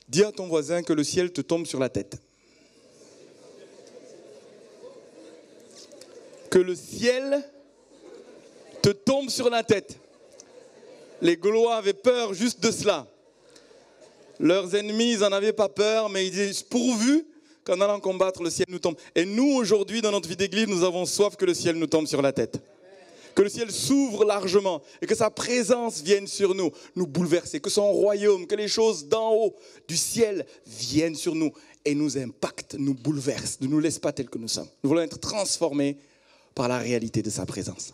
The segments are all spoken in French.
Dis à ton voisin que le ciel te tombe sur la tête. Que le ciel te tombe sur la tête. Les Gaulois avaient peur juste de cela. Leurs ennemis, ils n'en avaient pas peur, mais ils disaient, pourvu qu'en allant combattre, le ciel nous tombe. Et nous, aujourd'hui, dans notre vie d'église, nous avons soif que le ciel nous tombe sur la tête. Que le ciel s'ouvre largement et que sa présence vienne sur nous, nous bouleverser. Que son royaume, que les choses d'en haut, du ciel, viennent sur nous et nous impactent, nous bouleversent, ne nous laissent pas tels que nous sommes. Nous voulons être transformés par la réalité de sa présence.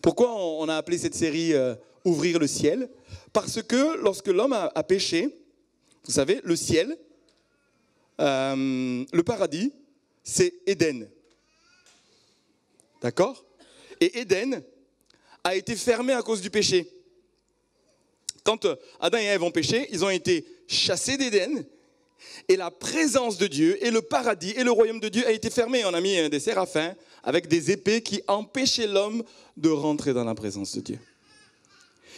Pourquoi on a appelé cette série « Ouvrir le ciel » ? Parce que lorsque l'homme a péché, vous savez, le ciel, le paradis, c'est Éden. D'accord ? Et Éden a été fermé à cause du péché. Quand Adam et Ève ont péché, ils ont été chassés d'Éden. Et la présence de Dieu et le paradis et le royaume de Dieu a été fermé. On a mis des séraphins avec des épées qui empêchaient l'homme de rentrer dans la présence de Dieu.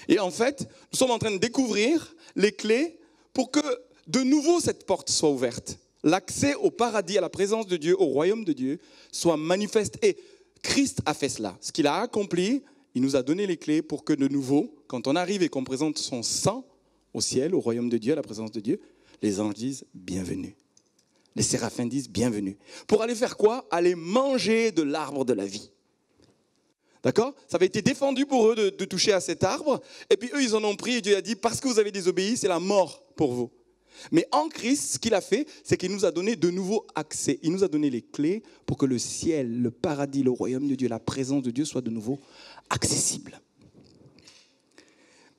Et en fait, nous sommes en train de découvrir les clés pour que de nouveau cette porte soit ouverte. L'accès au paradis, à la présence de Dieu, au royaume de Dieu, soit manifeste. Et Christ a fait cela. Ce qu'il a accompli, il nous a donné les clés pour que de nouveau, quand on arrive et qu'on présente son sang au ciel, au royaume de Dieu, à la présence de Dieu, les anges disent « bienvenue ». Les séraphins disent « bienvenue ». Pour aller faire quoi ? Aller manger de l'arbre de la vie. D'accord ? Ça avait été défendu pour eux de toucher à cet arbre. Et puis eux, ils en ont pris et Dieu a dit « parce que vous avez désobéi, c'est la mort pour vous ». Mais en Christ, ce qu'il a fait, c'est qu'il nous a donné de nouveaux accès. Il nous a donné les clés pour que le ciel, le paradis, le royaume de Dieu, la présence de Dieu soit de nouveau accessible.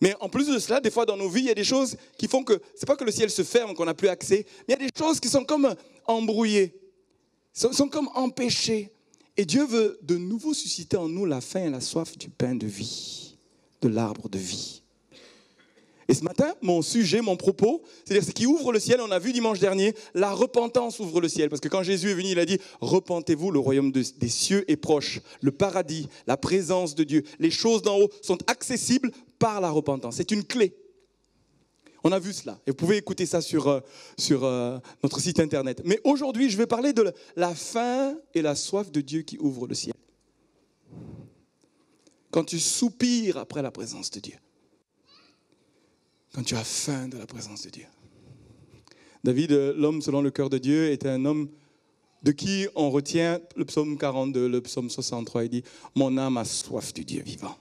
Mais en plus de cela, des fois dans nos vies, il y a des choses qui font que, c'est pas que le ciel se ferme, qu'on n'a plus accès, mais il y a des choses qui sont comme embrouillées, sont comme empêchées. Et Dieu veut de nouveau susciter en nous la faim et la soif du pain de vie, de l'arbre de vie. Et ce matin, mon sujet, mon propos, c'est-à-dire ce qui ouvre le ciel, on a vu dimanche dernier, la repentance ouvre le ciel. Parce que quand Jésus est venu, il a dit, repentez-vous, le royaume des cieux est proche. Le paradis, la présence de Dieu, les choses d'en haut sont accessibles par la repentance. C'est une clé. On a vu cela. Et vous pouvez écouter ça sur notre site internet. Mais aujourd'hui, je vais parler de la faim et la soif de Dieu qui ouvre le ciel. Quand tu soupires après la présence de Dieu. Quand tu as faim de la présence de Dieu. David, l'homme selon le cœur de Dieu, était un homme de qui on retient le psaume 42, le psaume 63. Il dit « Mon âme a soif du Dieu vivant.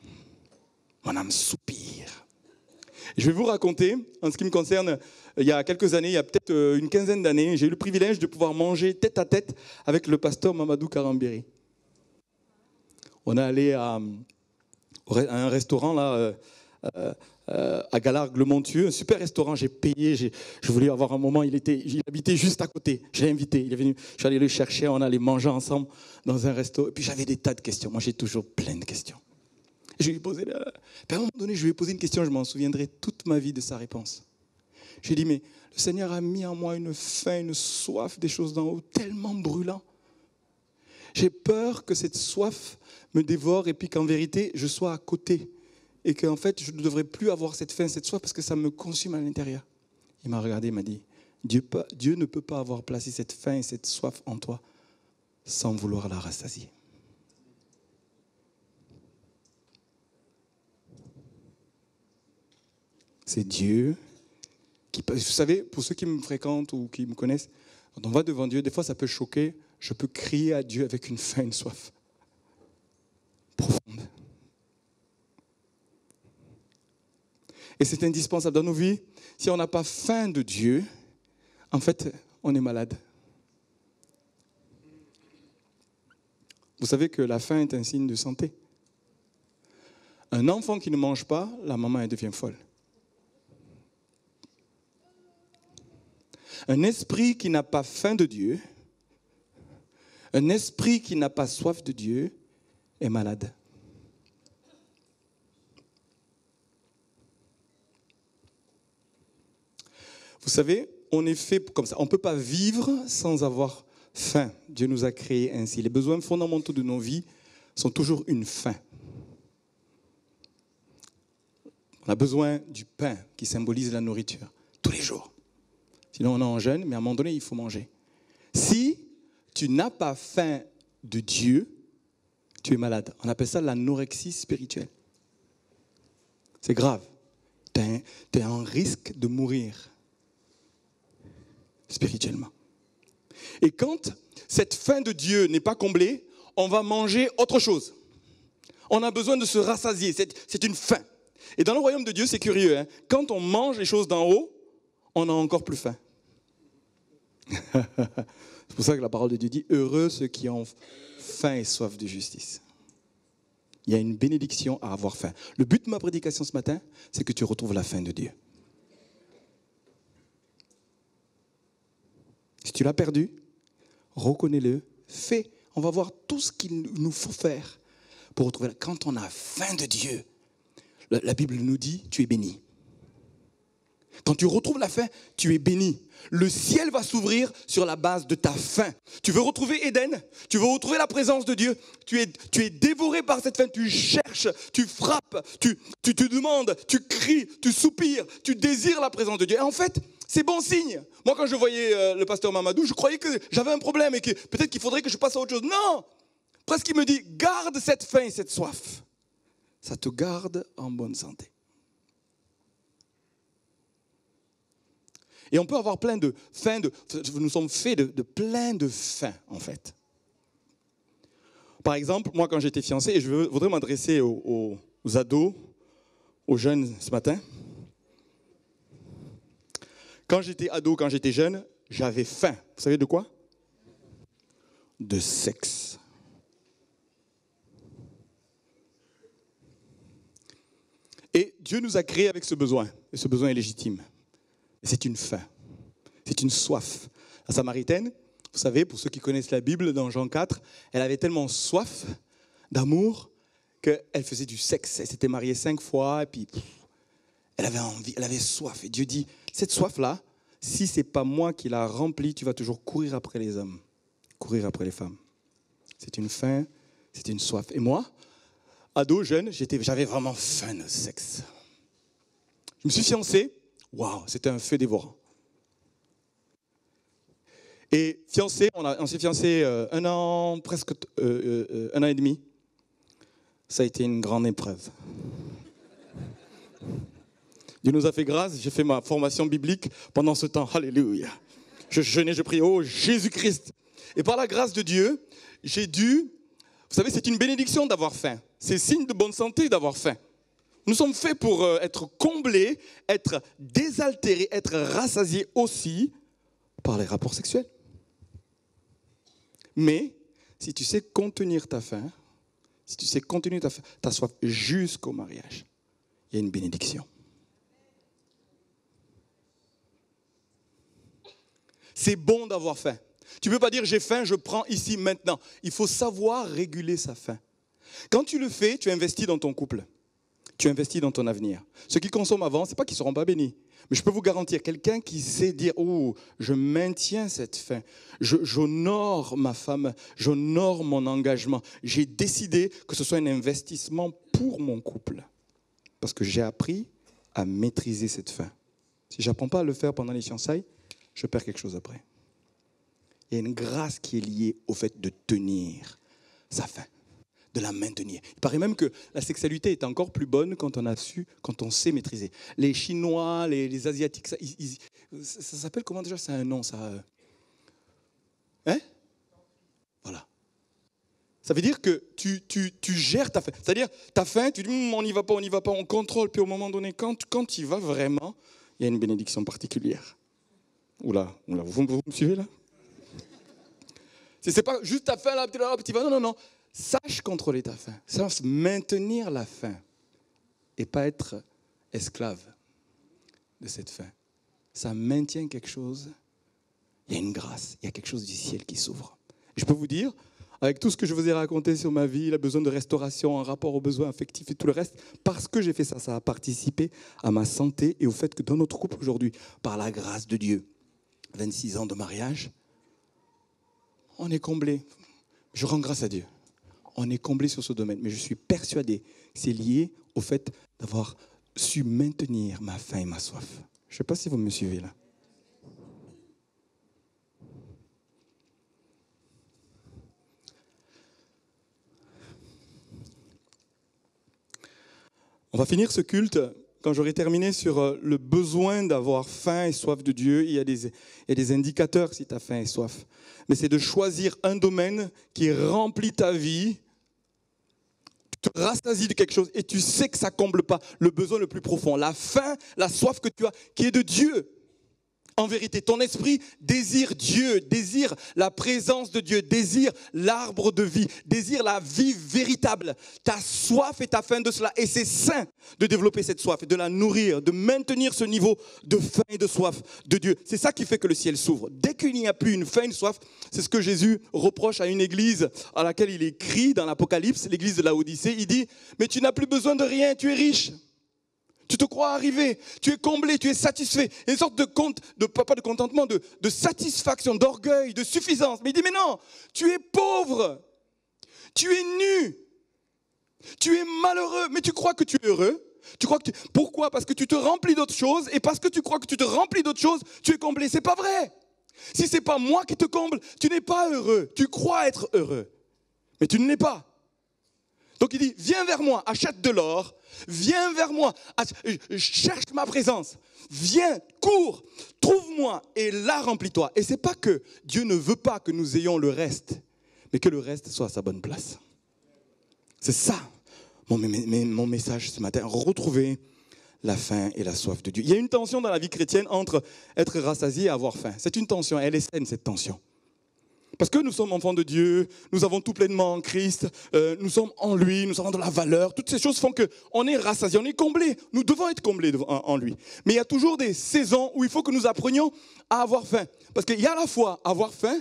Mon âme soupire. » Je vais vous raconter, en ce qui me concerne, il y a quelques années, il y a peut-être une quinzaine d'années, j'ai eu le privilège de pouvoir manger tête à tête avec le pasteur Mamadou Karambéry. On est allé à un restaurant là, à Galargues-le-Montieu, un super restaurant, j'ai payé, je voulais avoir un moment, il habitait juste à côté, je l'ai invité, il est venu, je suis allé le chercher, on allait manger ensemble dans un resto, et puis j'avais des tas de questions, moi j'ai toujours plein de questions. Je lui ai posé, puis à un moment donné, je lui ai posé une question, je m'en souviendrai toute ma vie de sa réponse. Je lui ai dit, mais le Seigneur a mis en moi une faim, une soif des choses d'en haut, tellement brûlant. J'ai peur que cette soif me dévore et puis qu'en vérité, je sois à côté. Et qu'en fait, je ne devrais plus avoir cette faim, cette soif, parce que ça me consume à l'intérieur. Il m'a regardé, il m'a dit, Dieu ne peut pas avoir placé cette faim et cette soif en toi sans vouloir la rassasier. C'est Dieu qui... Vous savez, pour ceux qui me fréquentent ou qui me connaissent, quand on va devant Dieu, des fois ça peut choquer, je peux crier à Dieu avec une faim, une soif profonde. Et c'est indispensable dans nos vies. Si on n'a pas faim de Dieu, en fait, on est malade. Vous savez que la faim est un signe de santé. Un enfant qui ne mange pas, la maman elle devient folle. Un esprit qui n'a pas faim de Dieu, un esprit qui n'a pas soif de Dieu est malade. Vous savez, on est fait comme ça. On ne peut pas vivre sans avoir faim. Dieu nous a créés ainsi. Les besoins fondamentaux de nos vies sont toujours une faim. On a besoin du pain qui symbolise la nourriture, tous les jours. Sinon, on est en jeûne, mais à un moment donné, il faut manger. Si tu n'as pas faim de Dieu, tu es malade. On appelle ça l'anorexie spirituelle. C'est grave. Tu es en risque de mourir spirituellement. Et quand cette faim de Dieu n'est pas comblée, on va manger autre chose. On a besoin de se rassasier. C'est une faim. Et dans le royaume de Dieu, c'est curieux. Hein? Quand on mange les choses d'en haut, on a encore plus faim. C'est pour ça que la parole de Dieu dit « Heureux ceux qui ont faim et soif de justice ». Il y a une bénédiction à avoir faim. Le but de ma prédication ce matin, c'est que tu retrouves la faim de Dieu. Si tu l'as perdu, reconnais-le, fais. On va voir tout ce qu'il nous faut faire pour retrouver. Quand on a faim de Dieu, la Bible nous dit, tu es béni. Quand tu retrouves la faim, tu es béni. Le ciel va s'ouvrir sur la base de ta faim. Tu veux retrouver Éden? Tu veux retrouver la présence de Dieu? Tu es dévoré par cette faim. Tu cherches, tu frappes, tu te demandes, tu cries, tu soupires, tu désires la présence de Dieu. Et en fait, c'est bon signe. Moi, quand je voyais le pasteur Mamadou, je croyais que j'avais un problème et que peut-être qu'il faudrait que je passe à autre chose. Non! Presque il me dit, garde cette faim et cette soif. Ça te garde en bonne santé. Et on peut avoir plein de faim, nous sommes faits de plein de faim, en fait. Par exemple, moi, quand j'étais fiancé, et je voudrais m'adresser aux ados, aux jeunes ce matin. Quand j'étais ado, quand j'étais jeune, j'avais faim. Vous savez de quoi? De sexe. Et Dieu nous a créés avec ce besoin. Et ce besoin est légitime. C'est une faim, c'est une soif. La Samaritaine, vous savez, pour ceux qui connaissent la Bible, dans Jean 4, elle avait tellement soif d'amour qu'elle faisait du sexe. Elle s'était mariée 5 fois et puis elle avait envie, elle avait soif. Et Dieu dit, cette soif-là, si ce n'est pas moi qui la remplis, tu vas toujours courir après les hommes, courir après les femmes. C'est une faim, c'est une soif. Et moi, ado, jeune, j'avais vraiment faim de sexe. Je me suis fiancé. Waouh, c'était un feu dévorant. Et fiancé, on s'est fiancé un an et demi. Ça a été une grande épreuve. Dieu nous a fait grâce, j'ai fait ma formation biblique pendant ce temps. Alléluia. Je jeûnais, je priais, oh Jésus-Christ. Et par la grâce de Dieu, vous savez, c'est une bénédiction d'avoir faim. C'est signe de bonne santé d'avoir faim. Nous sommes faits pour être comblés, être désaltérés, être rassasiés aussi par les rapports sexuels. Mais si tu sais contenir ta faim, si tu sais contenir ta soif jusqu'au mariage, il y a une bénédiction. C'est bon d'avoir faim. Tu ne peux pas dire j'ai faim, je prends ici maintenant. Il faut savoir réguler sa faim. Quand tu le fais, tu investis dans ton couple. Tu investis dans ton avenir. Ceux qui consomment avant, ce n'est pas qu'ils ne seront pas bénis. Mais je peux vous garantir, quelqu'un qui sait dire « Oh, je maintiens cette faim, j'honore ma femme, j'honore mon engagement. J'ai décidé que ce soit un investissement pour mon couple. Parce que j'ai appris à maîtriser cette faim. Si je n'apprends pas à le faire pendant les fiançailles, je perds quelque chose après. Il y a une grâce qui est liée au fait de tenir sa faim, de la maintenir. Il paraît même que la sexualité est encore plus bonne quand on sait maîtriser. Les Chinois, les Asiatiques, ça s'appelle comment déjà? C'est un nom, ça. Hein? Voilà. Ça veut dire que tu gères ta faim. C'est-à-dire, ta faim, tu dis, on n'y va pas, on contrôle. Puis au moment donné, quand tu y vas vraiment, il y a une bénédiction particulière. Oula, vous me suivez là? C'est pas juste ta faim, là, tu vas. Non. Sache contrôler ta faim. Sache maintenir la faim. Et pas être esclave de cette faim. Ça maintient quelque chose. Il y a une grâce, il y a quelque chose du ciel qui s'ouvre. Je peux vous dire, avec tout ce que je vous ai raconté sur ma vie, le besoin de restauration, un rapport aux besoins affectifs et tout le reste, parce que j'ai fait ça, ça a participé à ma santé et au fait que dans notre couple aujourd'hui, par la grâce de Dieu, 26 ans de mariage, on est comblé. Je rends grâce à Dieu. On est comblé sur ce domaine. Mais je suis persuadé que c'est lié au fait d'avoir su maintenir ma faim et ma soif. Je ne sais pas si vous me suivez là. On va finir ce culte. Quand j'aurai terminé sur le besoin d'avoir faim et soif de Dieu, il y a des indicateurs si tu as faim et soif. Mais c'est de choisir un domaine qui remplit ta vie, tu te rassasies de quelque chose et tu sais que ça ne comble pas le besoin le plus profond. La faim, la soif que tu as, qui est de Dieu. En vérité, ton esprit désire Dieu, désire la présence de Dieu, désire l'arbre de vie, désire la vie véritable. Tu as soif et tu as faim de cela. Et c'est sain de développer cette soif et de la nourrir, de maintenir ce niveau de faim et de soif de Dieu. C'est ça qui fait que le ciel s'ouvre. Dès qu'il n'y a plus une faim, une soif, c'est ce que Jésus reproche à une église à laquelle il écrit dans l'Apocalypse, l'église de Laodicée. Il dit, mais tu n'as plus besoin de rien, tu es riche. Tu te crois arrivé, tu es comblé, tu es satisfait. Il y a une sorte pas de contentement, de satisfaction, d'orgueil, de suffisance. Mais il dit, mais non, tu es pauvre, tu es nu, tu es malheureux, mais tu crois que tu es heureux. Pourquoi ? Parce que tu te remplis d'autres choses, et parce que tu crois que tu te remplis d'autres choses, tu es comblé. C'est pas vrai. Si c'est pas moi qui te comble, tu n'es pas heureux. Tu crois être heureux, mais tu ne l'es pas. Donc il dit, viens vers moi, achète de l'or, viens vers moi, cherche ma présence, viens, cours, trouve-moi et là remplis-toi. Et c'est pas que Dieu ne veut pas que nous ayons le reste, mais que le reste soit à sa bonne place. C'est ça mon message ce matin, retrouver la faim et la soif de Dieu. Il y a une tension dans la vie chrétienne entre être rassasié et avoir faim. C'est une tension, elle est saine cette tension. Parce que nous sommes enfants de Dieu, nous avons tout pleinement en Christ, nous sommes en lui, nous avons de la valeur. Toutes ces choses font qu'on est rassasié, on est comblé. Nous devons être comblés en lui. Mais il y a toujours des saisons où il faut que nous apprenions à avoir faim. Parce qu'il y a à la fois avoir faim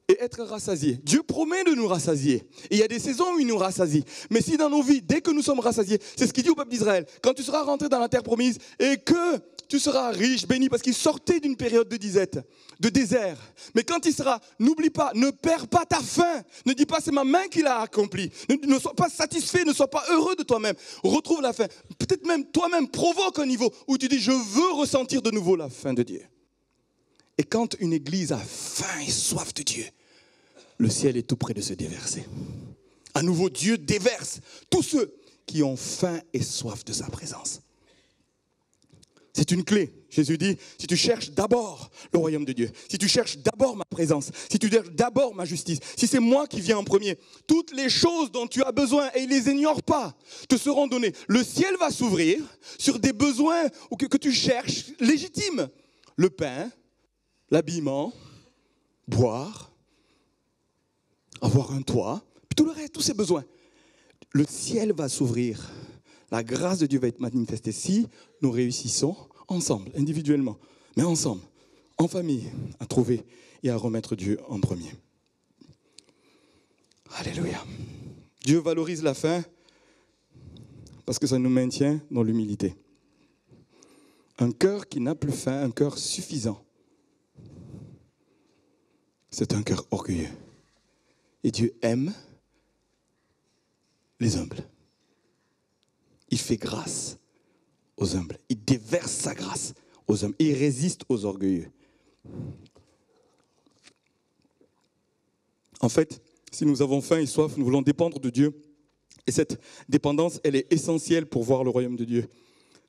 et être rassasié. Dieu promet de nous rassasier. Et il y a des saisons où il nous rassasie. Mais si dans nos vies, dès que nous sommes rassasiés, c'est ce qu'il dit au peuple d'Israël, quand tu seras rentré dans la terre promise et que tu seras riche, béni, parce qu'il sortait d'une période de disette, de désert. Mais quand il sera, n'oublie pas, ne perds pas ta faim. Ne dis pas, c'est ma main qui l'a accompli. Ne sois pas satisfait, ne sois pas heureux de toi-même. Retrouve la faim. Peut-être même toi-même provoque un niveau où tu dis, je veux ressentir de nouveau la faim de Dieu. Et quand une église a faim et soif de Dieu, le ciel est tout près de se déverser. À nouveau, Dieu déverse tous ceux qui ont faim et soif de sa présence. C'est une clé. Jésus dit, si tu cherches d'abord le royaume de Dieu, si tu cherches d'abord ma présence, si tu cherches d'abord ma justice, si c'est moi qui viens en premier, toutes les choses dont tu as besoin, et il ne les ignore pas, te seront données. Le ciel va s'ouvrir sur des besoins que tu cherches légitimes. Le pain, l'habillement, boire, avoir un toit, puis tout le reste, tous ces besoins. Le ciel va s'ouvrir. La grâce de Dieu va être manifestée si nous réussissons ensemble, individuellement, mais ensemble, en famille, à trouver et à remettre Dieu en premier. Alléluia. Dieu valorise la faim parce que ça nous maintient dans l'humilité. Un cœur qui n'a plus faim, un cœur suffisant, c'est un cœur orgueilleux. Et Dieu aime les humbles. Il fait grâce aux humbles. Il déverse sa grâce aux humbles. Il résiste aux orgueilleux. En fait, si nous avons faim et soif, nous voulons dépendre de Dieu. Et cette dépendance, elle est essentielle pour voir le royaume de Dieu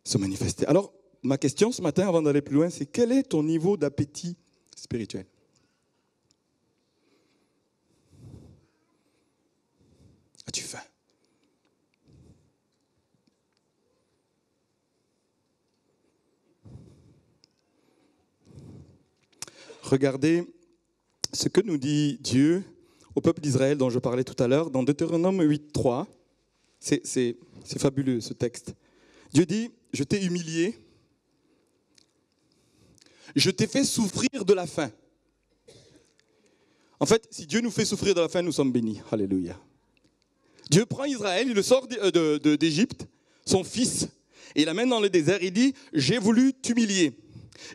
se manifester. Alors, ma question ce matin, avant d'aller plus loin, c'est quel est ton niveau d'appétit spirituel ? As-tu faim ? Regardez ce que nous dit Dieu au peuple d'Israël dont je parlais tout à l'heure, dans Deutéronome 8.3. C'est fabuleux ce texte. Dieu dit, je t'ai humilié, je t'ai fait souffrir de la faim. En fait, si Dieu nous fait souffrir de la faim, nous sommes bénis. Alléluia. Dieu prend Israël, il le sort d'Égypte, son fils, et il l'amène dans le désert. Il dit, j'ai voulu t'humilier.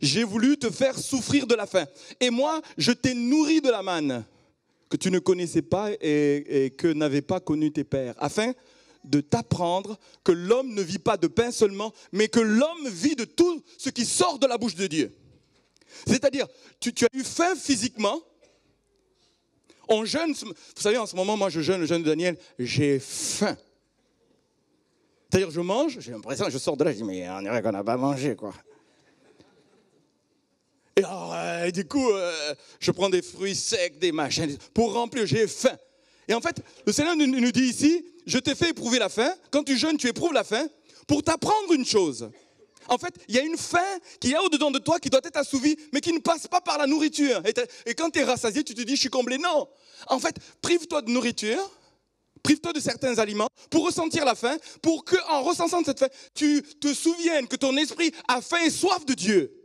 J'ai voulu te faire souffrir de la faim. Et moi, je t'ai nourri de la manne que tu ne connaissais pas et que n'avaient pas connu tes pères, afin de t'apprendre que l'homme ne vit pas de pain seulement, mais que l'homme vit de tout ce qui sort de la bouche de Dieu. C'est-à-dire, tu as eu faim physiquement. On jeûne, vous savez, en ce moment, moi je jeûne le jeûne de Daniel, j'ai faim. C'est-à-dire, je mange, j'ai l'impression que je sors de là, je dis, mais on dirait qu'on n'a pas mangé, quoi. Et alors, du coup, je prends des fruits secs, des machins, pour remplir, j'ai faim. Et en fait, le Seigneur nous dit ici, je t'ai fait éprouver la faim. Quand tu jeûnes, tu éprouves la faim pour t'apprendre une chose. En fait, il y a une faim qui est au-dedans de toi, qui doit être assouvie, mais qui ne passe pas par la nourriture. Et quand tu es rassasié, tu te dis, je suis comblé. Non. En fait, prive-toi de nourriture, prive-toi de certains aliments pour ressentir la faim, pour qu'en ressentant cette faim, tu te souviennes que ton esprit a faim et soif de Dieu.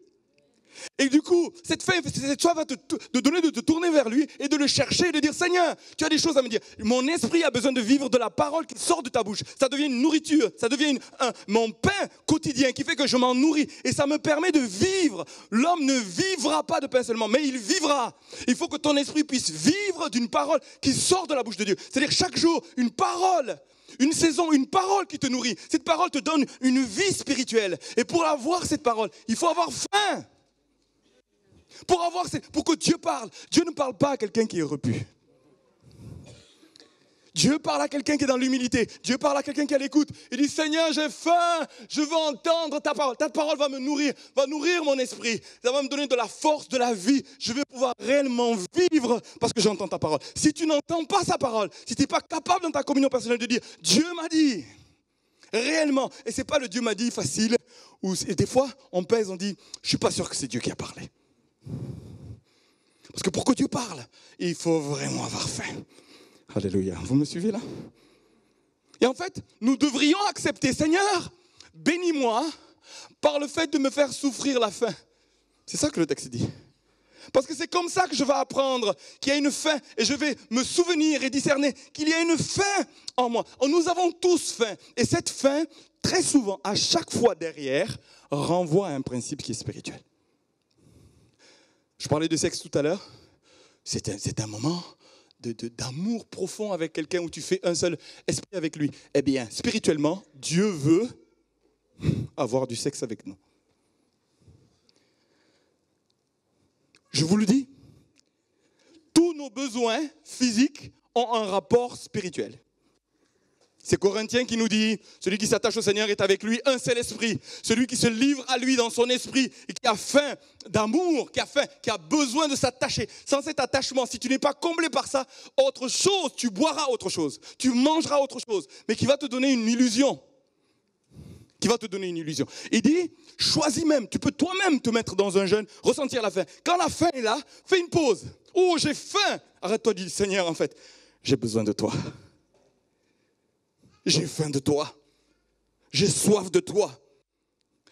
Et du coup, cette faim, cette soif va te donner de te tourner vers lui et de le chercher et de dire, Seigneur, tu as des choses à me dire. Mon esprit a besoin de vivre de la parole qui sort de ta bouche. Ça devient une nourriture, ça devient mon pain quotidien qui fait que je m'en nourris. Et ça me permet de vivre. L'homme ne vivra pas de pain seulement, mais il vivra. Il faut que ton esprit puisse vivre d'une parole qui sort de la bouche de Dieu. C'est-à-dire chaque jour, une parole. Une saison, une parole qui te nourrit. Cette parole te donne une vie spirituelle. Et pour avoir cette parole, il faut avoir faim. Pour que Dieu parle. Dieu ne parle pas à quelqu'un qui est repu. Dieu parle à quelqu'un qui est dans l'humilité. Dieu parle à quelqu'un qui est à l'écoute. Il dit, Seigneur, j'ai faim, je veux entendre ta parole. Ta parole va me nourrir, va nourrir mon esprit. Ça va me donner de la force, de la vie. Je vais pouvoir réellement vivre parce que j'entends ta parole. Si tu n'entends pas sa parole, si tu n'es pas capable dans ta communion personnelle de dire, Dieu m'a dit, réellement. Et ce n'est pas le Dieu m'a dit facile. Et des fois, on pèse, on dit, je ne suis pas sûr que c'est Dieu qui a parlé. Parce que pour que Dieu parle, il faut vraiment avoir faim. Alléluia. Vous me suivez là? Et en fait, nous devrions accepter, Seigneur, bénis-moi par le fait de me faire souffrir la faim. C'est ça que le texte dit. Parce que c'est comme ça que je vais apprendre qu'il y a une faim et je vais me souvenir et discerner qu'il y a une faim en moi. Nous avons tous faim. Et cette faim, très souvent, à chaque fois derrière, renvoie à un principe qui est spirituel. Je parlais de sexe tout à l'heure. C'est un moment d'amour profond avec quelqu'un où tu fais un seul esprit avec lui. Eh bien, spirituellement, Dieu veut avoir du sexe avec nous. Je vous le dis, tous nos besoins physiques ont un rapport spirituel. C'est Corinthiens qui nous dit, celui qui s'attache au Seigneur est avec lui un seul esprit. Celui qui se livre à lui dans son esprit et qui a faim d'amour, qui a besoin de s'attacher. Sans cet attachement, si tu n'es pas comblé par ça, autre chose, tu boiras autre chose, tu mangeras autre chose, mais qui va te donner une illusion. Il dit, choisis même, tu peux toi-même te mettre dans un jeûne, ressentir la faim. Quand la faim est là, fais une pause. Oh, j'ai faim. Arrête-toi, dis, Seigneur, en fait, j'ai besoin de toi. J'ai faim de toi, j'ai soif de toi.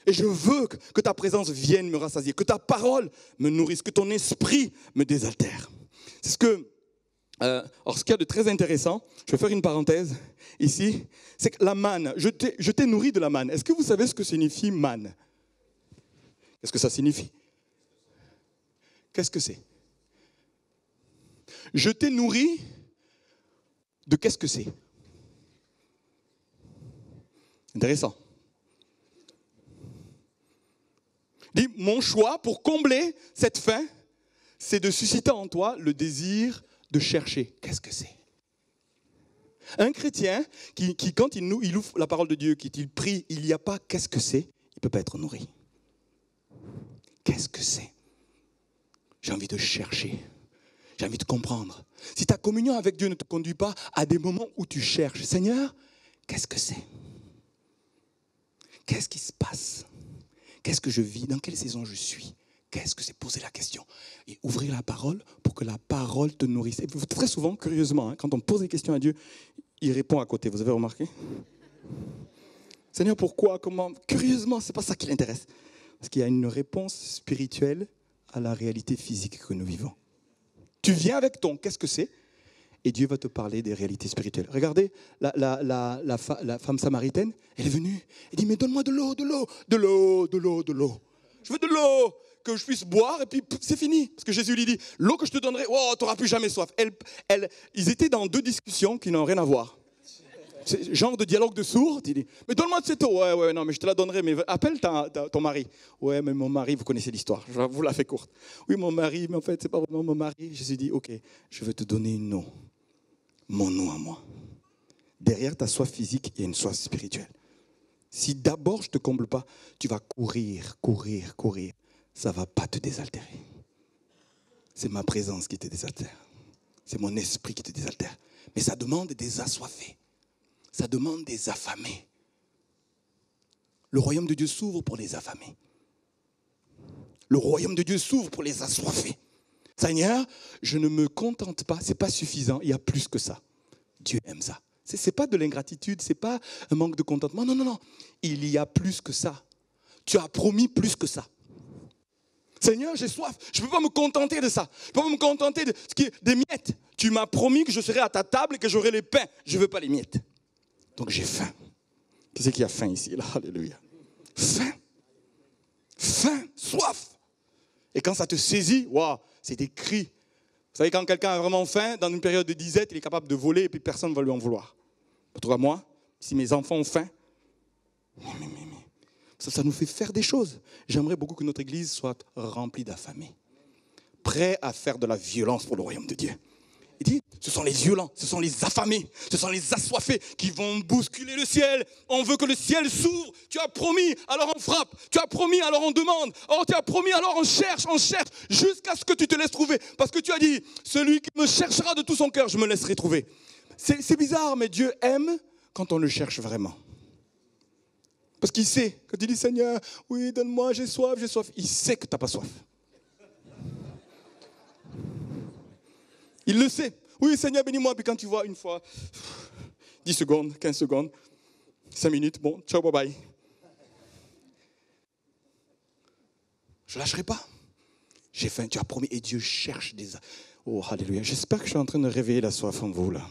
Et je veux que ta présence vienne me rassasier, que ta parole me nourrisse, que ton esprit me désaltère. C'est ce que, alors ce qu'il y a de très intéressant, je vais faire une parenthèse ici, c'est que la manne, je t'ai nourri de la manne. Est-ce que vous savez ce que signifie manne? Qu'est-ce que ça signifie? Qu'est-ce que c'est? Je t'ai nourri de qu'est-ce que c'est? Intéressant. Dis, mon choix pour combler cette faim, c'est de susciter en toi le désir de chercher. Qu'est-ce que c'est? Un chrétien qui quand il ouvre la parole de Dieu, qu'il prie, il n'y a pas qu'est-ce que c'est, il ne peut pas être nourri. Qu'est-ce que c'est? J'ai envie de chercher. J'ai envie de comprendre. Si ta communion avec Dieu ne te conduit pas à des moments où tu cherches, Seigneur, qu'est-ce que c'est? Qu'est-ce qui se passe? Qu'est-ce que je vis? Dans quelle saison je suis? Qu'est-ce que c'est? Poser la question. Et ouvrir la parole pour que la parole te nourrisse. Et très souvent, curieusement, quand on pose des questions à Dieu, il répond à côté. Vous avez remarqué? Seigneur, pourquoi? Comment? Curieusement, ce n'est pas ça qui l'intéresse. Parce qu'il y a une réponse spirituelle à la réalité physique que nous vivons. Tu viens avec ton qu'est-ce que c'est? Et Dieu va te parler des réalités spirituelles. Regardez, la femme samaritaine, elle est venue, elle dit, mais donne-moi de l'eau. Je veux de l'eau, que je puisse boire, et puis c'est fini. Parce que Jésus lui dit, l'eau que je te donnerai, oh, tu n'auras plus jamais soif. Ils étaient dans deux discussions qui n'ont rien à voir. C'est genre de dialogue de sourds. Il dit, mais donne-moi de cette eau. Ouais, non, mais je te la donnerai, mais appelle ton mari. Ouais, mais mon mari, vous connaissez l'histoire, je vous la fais courte. Oui, mon mari, mais en fait, c'est pas vraiment mon mari. Jésus dit, ok, je vais te donner une eau. Mon nom à moi. Derrière ta soif physique, il y a une soif spirituelle. Si d'abord je ne te comble pas, tu vas courir, courir, courir. Ça ne va pas te désaltérer. C'est ma présence qui te désaltère. C'est mon esprit qui te désaltère. Mais ça demande des assoiffés. Ça demande des affamés. Le royaume de Dieu s'ouvre pour les affamés. Le royaume de Dieu s'ouvre pour les assoiffés. Seigneur, je ne me contente pas, ce n'est pas suffisant, il y a plus que ça. Dieu aime ça. Ce n'est pas de l'ingratitude, ce n'est pas un manque de contentement. Non, non, non. Il y a plus que ça. Tu as promis plus que ça. Seigneur, j'ai soif. Je ne peux pas me contenter de ça. Je ne peux pas me contenter de ce qui est des miettes. Tu m'as promis que je serai à ta table et que j'aurai les pains. Je ne veux pas les miettes. Donc j'ai faim. Qui c'est qui a faim ici là? Alléluia. Faim. Faim, soif. Et quand ça te saisit, waouh, c'est des cris. Vous savez, quand quelqu'un a vraiment faim, dans une période de disette, il est capable de voler et puis personne ne va lui en vouloir. En tout cas, moi, si mes enfants ont faim, ça nous fait faire des choses. J'aimerais beaucoup que notre église soit remplie d'affamés, prêts à faire de la violence pour le royaume de Dieu. Il dit, ce sont les violents, ce sont les affamés, ce sont les assoiffés qui vont bousculer le ciel. On veut que le ciel s'ouvre. Tu as promis, alors on frappe. Tu as promis, alors on demande. Oh, tu as promis, alors on cherche, jusqu'à ce que tu te laisses trouver. Parce que tu as dit, celui qui me cherchera de tout son cœur, je me laisserai trouver. C'est bizarre, mais Dieu aime quand on le cherche vraiment. Parce qu'il sait, quand il dit, Seigneur, oui, donne-moi, j'ai soif, il sait que tu n'as pas soif. Il le sait. Oui, Seigneur, bénis-moi. Puis quand tu vois une fois, 10 secondes, 15 secondes, 5 minutes, bon, ciao, bye bye. Je ne lâcherai pas. J'ai faim, tu as promis. Et Dieu cherche des... Oh, alléluia. J'espère que je suis en train de réveiller la soif en vous, là.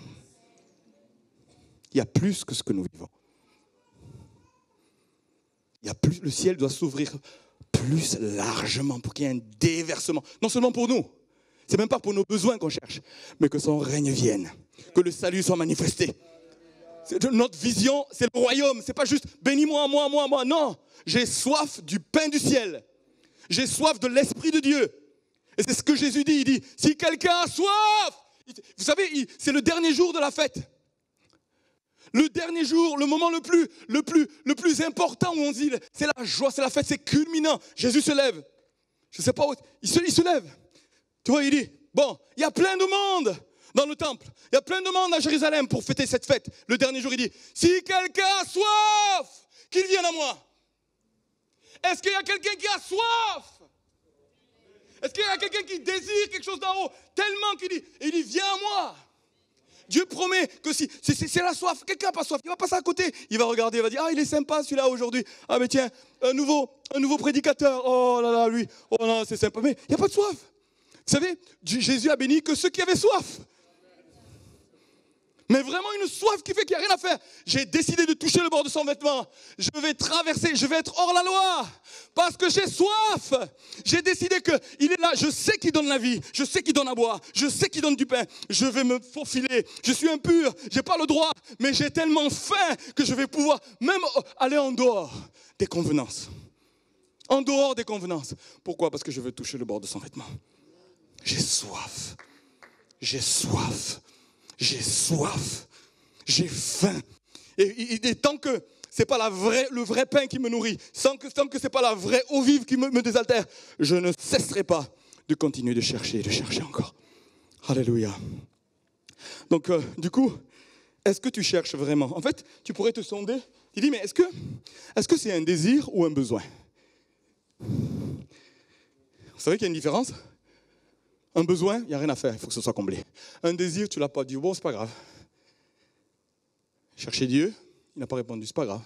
Il y a plus que ce que nous vivons. Il y a plus, le ciel doit s'ouvrir plus largement pour qu'il y ait un déversement. Non seulement pour nous. Ce n'est même pas pour nos besoins qu'on cherche, mais que son règne vienne, que le salut soit manifesté. Notre vision, c'est le royaume. Ce n'est pas juste bénis-moi, moi. Non, j'ai soif du pain du ciel. J'ai soif de l'Esprit de Dieu. Et c'est ce que Jésus dit. Il dit, si quelqu'un a soif, vous savez, c'est le dernier jour de la fête. Le dernier jour, le moment le plus important où on dit, c'est la joie, c'est la fête, c'est culminant. Jésus se lève. Je ne sais pas où, il se lève. Tu vois, il dit, bon, il y a plein de monde dans le temple. Il y a plein de monde à Jérusalem pour fêter cette fête. Le dernier jour, il dit, si quelqu'un a soif, qu'il vienne à moi. Est-ce qu'il y a quelqu'un qui a soif? Est-ce qu'il y a quelqu'un qui désire quelque chose d'en haut? Tellement qu'il dit, et il dit, viens à moi. Dieu promet que si c'est la soif, quelqu'un n'a pas soif, il va passer à côté. Il va regarder, il va dire, ah, il est sympa celui-là aujourd'hui. Ah, mais tiens, un nouveau prédicateur. Oh là là, lui. Oh non, c'est sympa. Mais il n'y a pas de soif. Vous savez, Jésus a béni que ceux qui avaient soif. Mais vraiment une soif qui fait qu'il n'y a rien à faire. J'ai décidé de toucher le bord de son vêtement. Je vais traverser, je vais être hors la loi. Parce que j'ai soif. J'ai décidé qu'il est là. Je sais qu'il donne la vie. Je sais qu'il donne à boire. Je sais qu'il donne du pain. Je vais me faufiler. Je suis impur. Je n'ai pas le droit. Mais j'ai tellement faim que je vais pouvoir même aller en dehors des convenances. En dehors des convenances. Pourquoi? Parce que je veux toucher le bord de son vêtement. J'ai soif. J'ai soif. J'ai soif, j'ai faim. Et tant que ce n'est pas le vrai pain qui me nourrit, tant que ce n'est pas la vraie eau vive qui me désaltère, je ne cesserai pas de continuer de chercher encore. Alléluia. Donc, du coup, est-ce que tu cherches vraiment? En fait, tu pourrais te sonder. Tu dis, mais est-ce que c'est un désir ou un besoin? Vous savez qu'il y a une différence? Un besoin, il n'y a rien à faire, il faut que ce soit comblé. Un désir, tu ne l'as pas dit, bon, c'est pas grave. Chercher Dieu, il n'a pas répondu, c'est pas grave.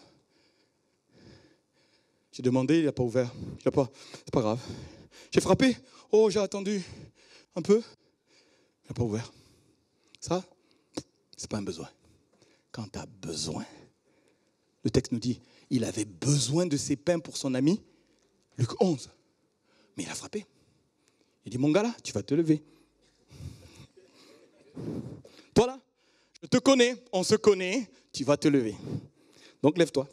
J'ai demandé, il n'a pas ouvert, c'est pas grave. J'ai frappé, oh, j'ai attendu un peu, il n'a pas ouvert. Ça, c'est pas un besoin. Quand tu as besoin, le texte nous dit, il avait besoin de ses pains pour son ami, Luc 11, mais il a frappé. Il dit, mon gars là, tu vas te lever. Toi là, je te connais, on se connaît, tu vas te lever. Donc lève-toi.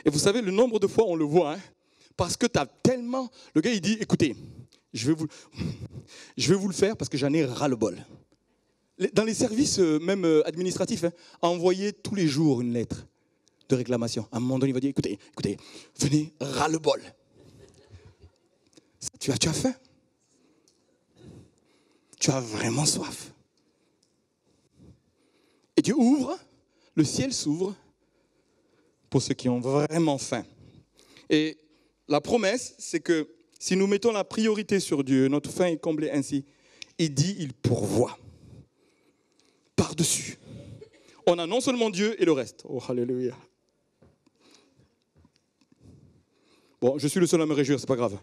Et vous savez, le nombre de fois on le voit, hein, parce que tu as tellement... Le gars il dit, écoutez, je vais vous le faire parce que j'en ai ras-le-bol. Dans les services même administratifs, hein, envoyer tous les jours une lettre. de réclamation. À un moment donné, il va dire, écoutez, venez, ras-le-bol. Tu as faim. Tu as vraiment soif. Et Dieu ouvre, le ciel s'ouvre pour ceux qui ont vraiment faim. Et la promesse, c'est que si nous mettons la priorité sur Dieu, notre faim est comblée ainsi. Il dit, il pourvoit. Par-dessus. On a non seulement Dieu et le reste. Oh, alléluia. Bon, je suis le seul à me réjouir, c'est pas grave.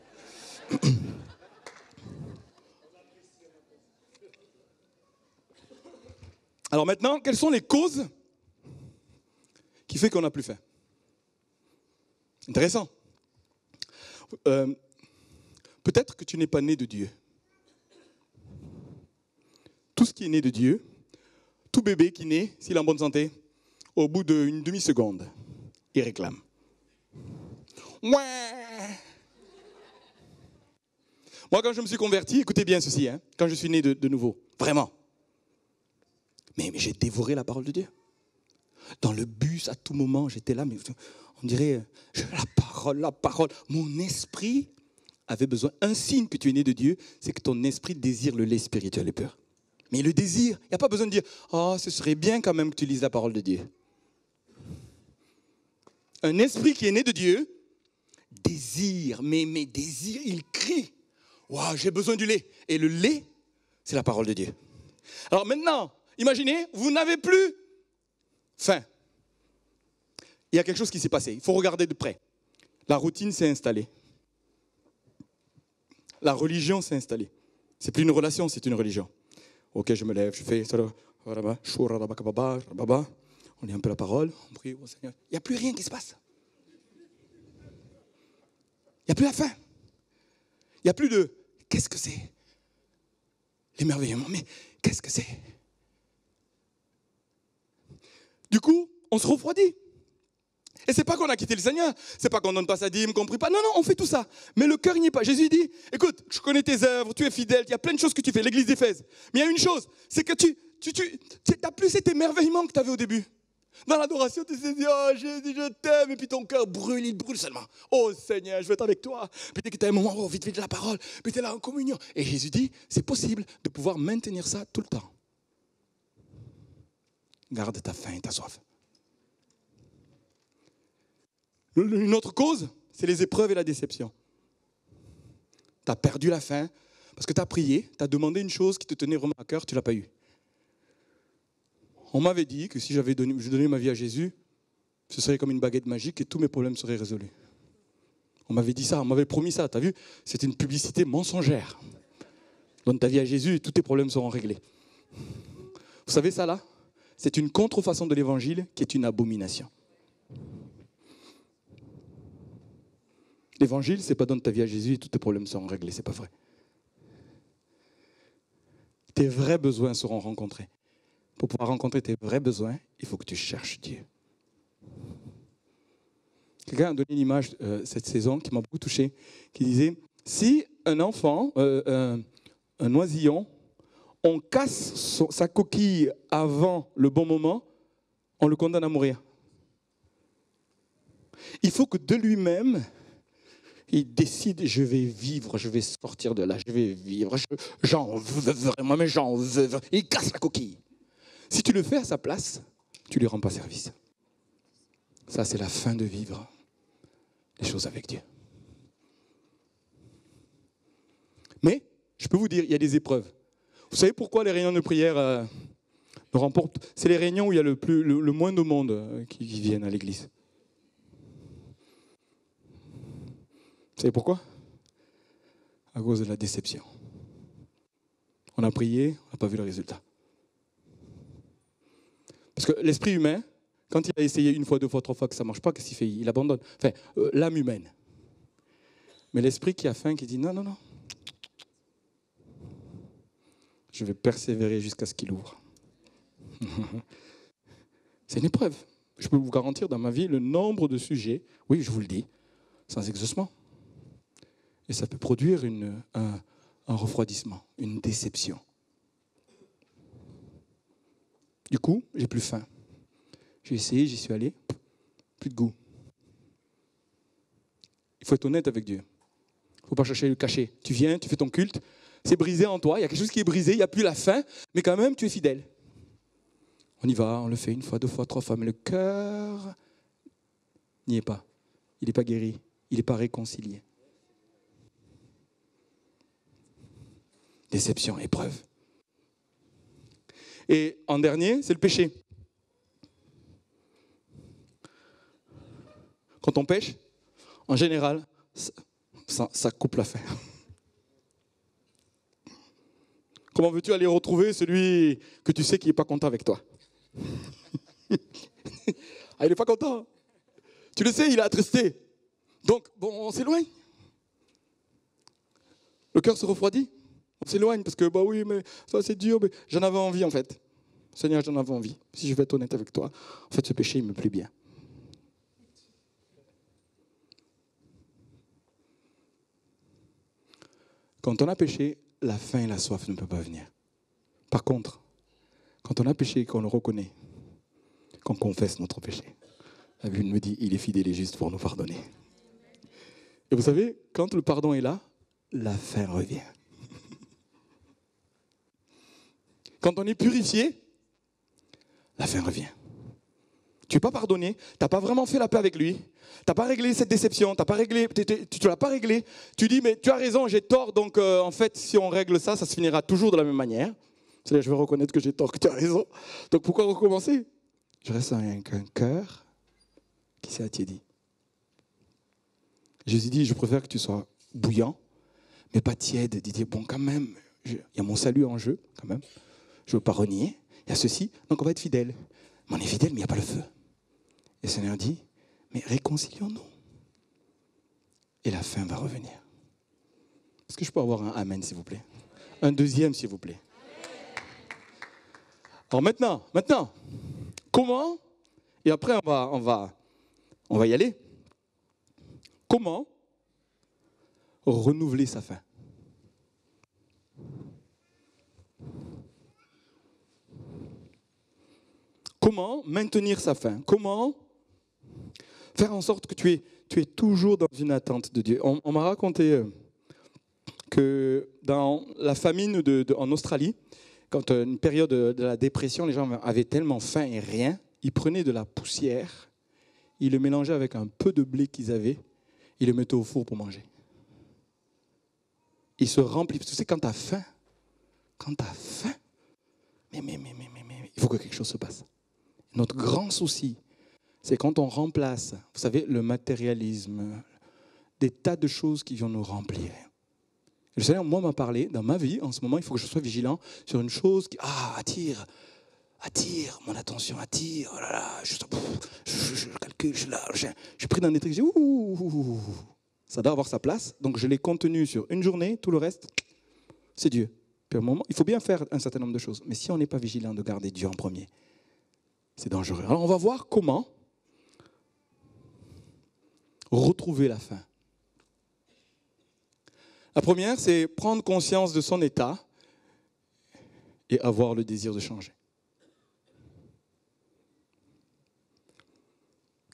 Alors maintenant, quelles sont les causes qui font qu'on n'a plus faim? Intéressant. Peut-être que tu n'es pas né de Dieu. Tout ce qui est né de Dieu, tout bébé qui naît, s'il est en bonne santé, au bout d'une demi-seconde, il réclame. Ouais. Moi, quand je me suis converti, écoutez bien ceci, hein, quand je suis né de nouveau, vraiment. Mais j'ai dévoré la parole de Dieu. Dans le bus, à tout moment, j'étais là, mais on dirait, la parole. Mon esprit avait besoin. Un signe que tu es né de Dieu, c'est que ton esprit désire le lait spirituel et pur. Mais le désir, il n'y a pas besoin de dire, oh, ce serait bien quand même que tu lises la parole de Dieu. Un esprit qui est né de Dieu désire, mais désire, il crie. Waouh, j'ai besoin du lait. Et le lait, c'est la parole de Dieu. Alors maintenant, imaginez, vous n'avez plus faim. Il y a quelque chose qui s'est passé. Il faut regarder de près. La routine s'est installée. La religion s'est installée. C'est plus une relation, c'est une religion. Ok, je me lève, je fais ça. On lit un peu la parole, on prie au Seigneur. Il n'y a plus rien qui se passe. Il n'y a plus la faim. Il n'y a plus de qu'est-ce que c'est? L'émerveillement, mais qu'est-ce que c'est? Du coup, on se refroidit. Et c'est pas qu'on a quitté le Seigneur, c'est pas qu'on donne pas sa dîme, qu'on prie pas. Non, on fait tout ça. Mais le cœur n'y est pas. Jésus dit, écoute, je connais tes œuvres, tu es fidèle, il y a plein de choses que tu fais, l'église d'Éphèse. Mais il y a une chose, c'est que tu n'as plus cet émerveillement que tu avais au début. Dans l'adoration, tu te dis, oh Jésus, je t'aime, et puis ton cœur brûle, il brûle seulement. Oh Seigneur, je veux être avec toi. Puis dès que tu as un moment, oh, vite de la parole, puis tu es là en communion. Et Jésus dit, c'est possible de pouvoir maintenir ça tout le temps. Garde ta faim et ta soif. Une autre cause, c'est les épreuves et la déception. Tu as perdu la faim parce que tu as prié, tu as demandé une chose qui te tenait vraiment à cœur, tu ne l'as pas eu. On m'avait dit que si je donnais ma vie à Jésus, ce serait comme une baguette magique et tous mes problèmes seraient résolus. On m'avait dit ça, on m'avait promis ça, tu as vu? C'était une publicité mensongère. Donne ta vie à Jésus et tous tes problèmes seront réglés. Vous savez ça là? C'est une contrefaçon de l'évangile qui est une abomination. L'évangile, c'est pas donne ta vie à Jésus et tous tes problèmes seront réglés, c'est pas vrai. Tes vrais besoins seront rencontrés. Pour pouvoir rencontrer tes vrais besoins, il faut que tu cherches Dieu. Quelqu'un a donné une image cette saison qui m'a beaucoup touché, qui disait, si un enfant, un oisillon, on casse sa coquille avant le bon moment, on le condamne à mourir. Il faut que de lui-même, il décide, je vais vivre, je vais sortir de là, je vais vivre, j'en veux vraiment, mais j'en veux. Il casse la coquille. Si tu le fais à sa place, tu ne lui rends pas service. Ça, c'est la fin de vivre les choses avec Dieu. Mais, je peux vous dire, il y a des épreuves. Vous savez pourquoi les réunions de prière nous remportent? C'est les réunions où il y a le moins de monde qui viennent à l'église. Vous savez pourquoi? À cause de la déception. On a prié, on n'a pas vu le résultat. Parce que l'esprit humain, quand il a essayé une fois, deux fois, trois fois que ça ne marche pas, qu'est-ce qu'il fait? Il abandonne. Enfin, l'âme humaine. Mais l'esprit qui a faim, qui dit non. Je vais persévérer jusqu'à ce qu'il ouvre. C'est une épreuve. Je peux vous garantir dans ma vie le nombre de sujets, oui, je vous le dis, sans exaucement. Et ça peut produire un refroidissement, une déception. Du coup, j'ai plus faim. J'ai essayé, j'y suis allé. plus de goût. Il faut être honnête avec Dieu. Il ne faut pas chercher à le cacher. Tu viens, tu fais ton culte, c'est brisé en toi, il y a quelque chose qui est brisé, il n'y a plus la faim, mais quand même, tu es fidèle. On y va, on le fait une fois, deux fois, trois fois, mais le cœur n'y est pas. Il n'est pas guéri, il n'est pas réconcilié. Déception, épreuve. Et en dernier, c'est le péché. Quand on pêche, en général, ça coupe la faim. Comment veux-tu aller retrouver celui que tu sais qui n'est pas content avec toi? Ah, il n'est pas content. Tu le sais, il est attristé. Donc, bon, on s'éloigne. Le cœur se refroidit. On s'éloigne parce que, bah oui, mais ça c'est dur. Mais j'en avais envie en fait. Seigneur, j'en avais envie. Si je vais être honnête avec toi, en fait, ce péché, il me plaît bien. Quand on a péché, la faim et la soif ne peuvent pas venir. Par contre, quand on a péché et qu'on le reconnaît, qu'on confesse notre péché, la Bible me dit, il est fidèle et juste pour nous pardonner. Et vous savez, quand le pardon est là, la faim revient. Quand on est purifié, la faim revient. Tu n'es pas pardonné, tu n'as pas vraiment fait la paix avec lui, tu n'as pas réglé cette déception, tu ne l'as pas réglé. Tu dis, mais tu as raison, j'ai tort, donc en fait, si on règle ça, ça se finira toujours de la même manière. C'est-à-dire, je vais reconnaître que j'ai tort, que tu as raison. Donc pourquoi recommencer? Je reste avec un cœur qui s'est attiédi. Jésus dit, je préfère que tu sois bouillant, mais pas tiède. Il dit, bon, quand même, il y a mon salut en jeu, quand même. Je ne veux pas renier. Il y a ceci, donc on va être fidèle. Mais on est fidèle, mais il n'y a pas le feu. Et le Seigneur dit, mais réconcilions-nous. Et la faim va revenir. Est-ce que je peux avoir un amen, s'il vous plaît? Un deuxième, s'il vous plaît. Alors maintenant, comment, et après on va y aller, comment renouveler sa faim? Comment maintenir sa faim? Comment faire en sorte que tu es toujours dans une attente de Dieu? On m'a raconté que dans la famine en Australie, quand une période de la dépression, les gens avaient tellement faim et rien, ils prenaient de la poussière, ils le mélangeaient avec un peu de blé qu'ils avaient, ils le mettaient au four pour manger. Ils se remplissent. Tu sais, quand tu as faim, mais il faut que quelque chose se passe. Notre grand souci, c'est quand on remplace, vous savez, le matérialisme, des tas de choses qui viennent nous remplir. Le Seigneur, moi, m'a parlé, dans ma vie, en ce moment, il faut que je sois vigilant sur une chose qui attire mon attention, attire, oh là là, je calcule, je suis pris dans des trucs, je dis, ça doit avoir sa place, donc je l'ai contenu sur une journée, tout le reste, c'est Dieu. Puis à un moment, il faut bien faire un certain nombre de choses, mais si on n'est pas vigilant de garder Dieu en premier, c'est dangereux. Alors on va voir comment retrouver la faim. La première, c'est prendre conscience de son état et avoir le désir de changer.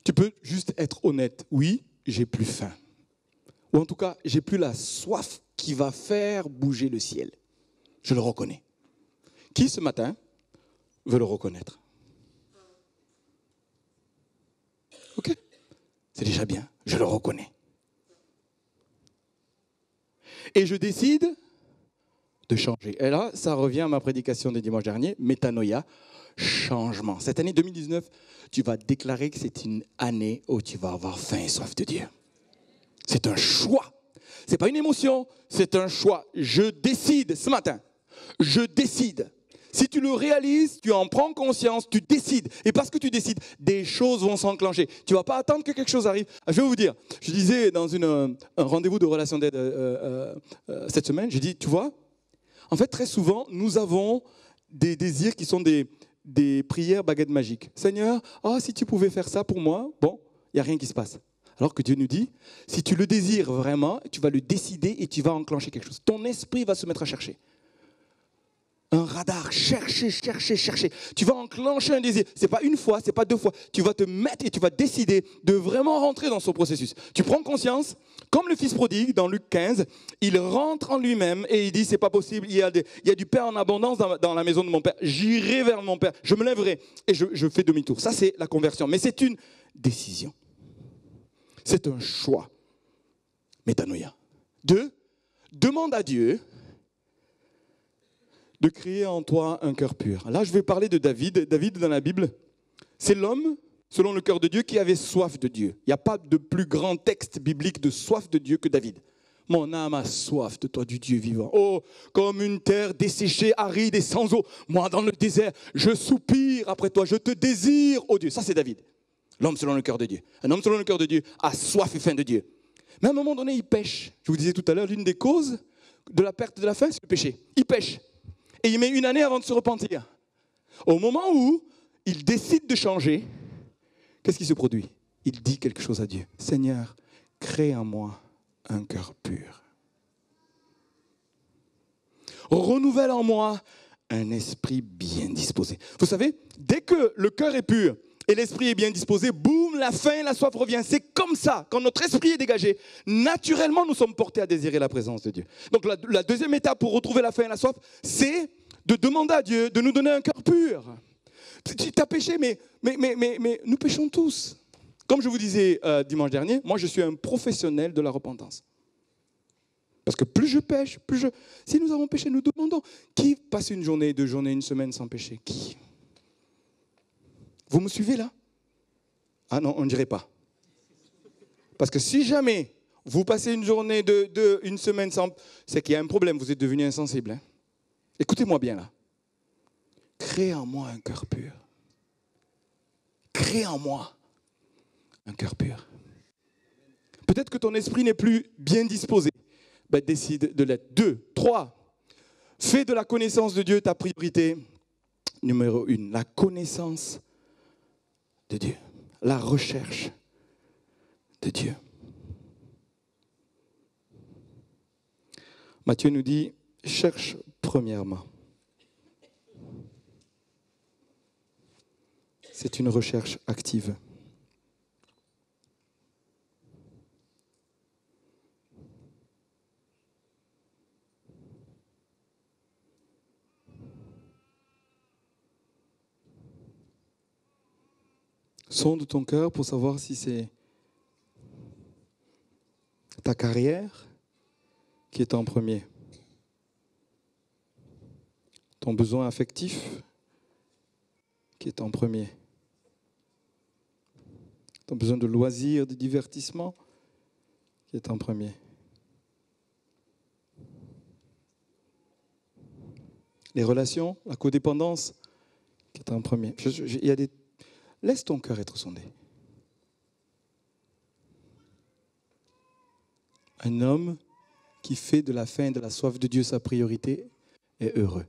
Tu peux juste être honnête. Oui, j'ai plus faim. Ou en tout cas, j'ai plus la soif qui va faire bouger le ciel. Je le reconnais. Qui ce matin veut le reconnaître? Ok, c'est déjà bien, je le reconnais. Et je décide de changer. Et là, ça revient à ma prédication de dimanche dernier, métanoïa, changement. Cette année 2019, tu vas déclarer que c'est une année où tu vas avoir faim et soif de Dieu. C'est un choix. Ce n'est pas une émotion, c'est un choix. Je décide ce matin. Je décide. Si tu le réalises, tu en prends conscience, tu décides. Et parce que tu décides, des choses vont s'enclencher. Tu ne vas pas attendre que quelque chose arrive. Je vais vous dire, je disais dans un rendez-vous de relation d'aide cette semaine, j'ai dit, tu vois, en fait, très souvent, nous avons des désirs qui sont des prières baguettes magiques. Seigneur, si tu pouvais faire ça pour moi, bon, il n'y a rien qui se passe. Alors que Dieu nous dit, si tu le désires vraiment, tu vas le décider et tu vas enclencher quelque chose. Ton esprit va se mettre à chercher. un radar. Chercher, chercher, chercher. Tu vas enclencher un désir. Ce n'est pas une fois, ce n'est pas deux fois. Tu vas te mettre et tu vas décider de vraiment rentrer dans ce processus. Tu prends conscience, comme le fils prodigue dans Luc 15, il rentre en lui-même et il dit, c'est pas possible, il y a du pain en abondance dans la maison de mon père. J'irai vers mon père, je me lèverai et je fais demi-tour. Ça, c'est la conversion. Mais c'est une décision. C'est un choix. Métanoïa. 2, demande à Dieu de créer en toi un cœur pur. Là, je vais parler de David. David, dans la Bible, c'est l'homme, selon le cœur de Dieu, qui avait soif de Dieu. Il n'y a pas de plus grand texte biblique de soif de Dieu que David. Mon âme a soif de toi, du Dieu vivant. Oh, comme une terre desséchée, aride et sans eau. Moi, dans le désert, je soupire après toi. Je te désire, oh Dieu. Ça, c'est David. L'homme selon le cœur de Dieu. Un homme selon le cœur de Dieu a soif et faim de Dieu. Mais à un moment donné, il pêche. Je vous disais tout à l'heure, l'une des causes de la perte de la faim, c'est le péché. Il pêche. Et il met une année avant de se repentir. Au moment où il décide de changer, qu'est-ce qui se produit? Il dit quelque chose à Dieu. Seigneur, crée en moi un cœur pur. Renouvelle en moi un esprit bien disposé. Vous savez, dès que le cœur est pur et l'esprit est bien disposé, boum, la faim, la soif revient. C'est comme ça, quand notre esprit est dégagé, naturellement nous sommes portés à désirer la présence de Dieu. Donc la deuxième étape pour retrouver la faim et la soif, c'est de demander à Dieu de nous donner un cœur pur. Tu as péché, mais nous péchons tous. Comme je vous disais dimanche dernier, moi je suis un professionnel de la repentance. Parce que plus je pêche, si nous avons péché, nous demandons. Qui passe une journée, 2 journées, une semaine sans pécher? Qui? Vous me suivez là? Ah non, on ne dirait pas. Parce que si jamais vous passez une journée, une semaine sans... C'est qu'il y a un problème, vous êtes devenu insensible. Hein? Écoutez-moi bien là. Crée en moi un cœur pur. Crée en moi un cœur pur. Peut-être que ton esprit n'est plus bien disposé. Ben, décide de l'être. 2, 3. Fais de la connaissance de Dieu ta priorité numéro 1. La connaissance de Dieu. La recherche de Dieu. Matthieu nous dit, cherche premièrement. C'est une recherche active. Sonde ton cœur pour savoir si c'est ta carrière qui est en premier. Ton besoin affectif qui est en premier. Ton besoin de loisirs, de divertissement qui est en premier. Les relations, la codépendance qui est en premier. Laisse ton cœur être sondé. Un homme qui fait de la faim et de la soif de Dieu sa priorité est heureux.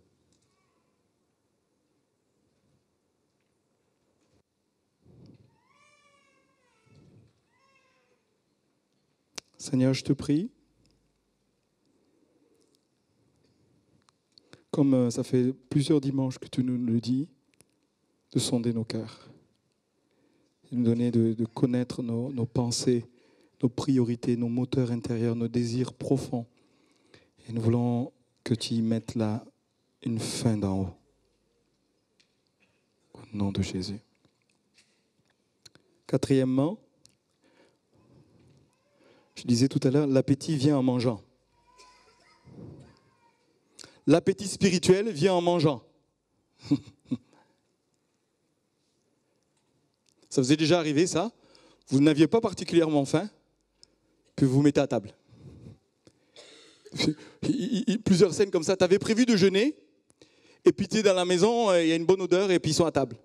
Seigneur, je te prie, comme ça fait plusieurs dimanches que tu nous le dis, de sonder nos cœurs, de nous donner de connaître nos pensées, nos priorités, nos moteurs intérieurs, nos désirs profonds. Et nous voulons que tu y mettes là une fin d'en haut. Au nom de Jésus. Quatrièmement, je disais tout à l'heure, l'appétit vient en mangeant. L'appétit spirituel vient en mangeant. Ça vous est déjà arrivé, ça? Vous n'aviez pas particulièrement faim, puis vous vous mettez à table. Plusieurs scènes comme ça. Tu avais prévu de jeûner, et puis tu es dans la maison, il y a une bonne odeur, et puis ils sont à table.